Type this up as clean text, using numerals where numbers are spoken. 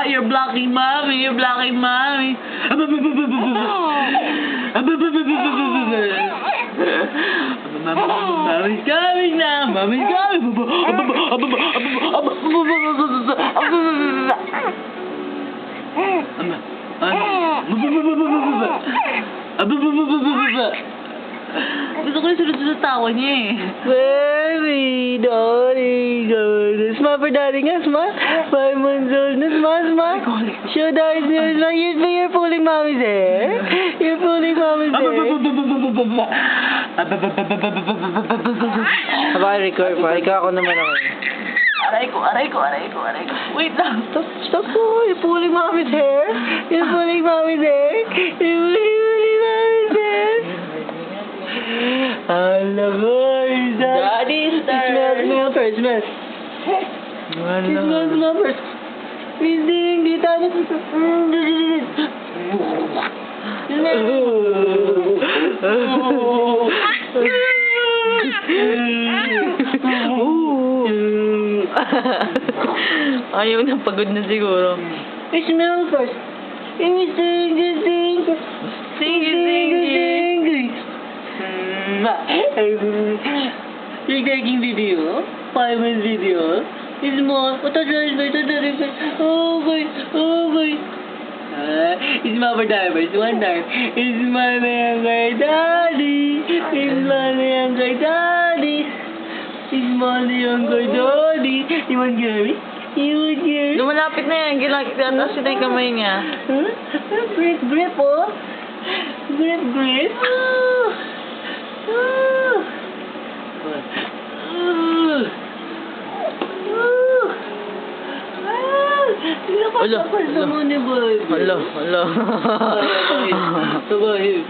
You're blocking mommy. You're blocking mommy. Mommy's coming now. Mommy's coming. Gusto ko yung sunod-sunod tawa niya eh. Baby, darling, good. Smile for daddy nga, smile. 5 months old na, smile. Show daddy, smile. You're pulling mommy's hair. You're pulling mommy's hair. Habang record pa, ikaw ako naman ako. Aray ko. Wait lang. Stop po, you're pulling mommy's hair. You're pulling mommy's hair. You're pulling mommy's hair. Hello, boys. Daddy, Smell first. Smell first. He's doing the time. Ayaw na, pagod na siguro. Smell first. Sing. You're taking video? 5 minutes video? It's more. Oh, boy. It's my diapers. One time. It's my younger daddy. It's my younger daddy. It's my younger daddy. You want Gary? Lumalapit na yan. Ginagawa siya na yung kamay niya. Huh? Grip, oh. Grip. Hala. Sabay.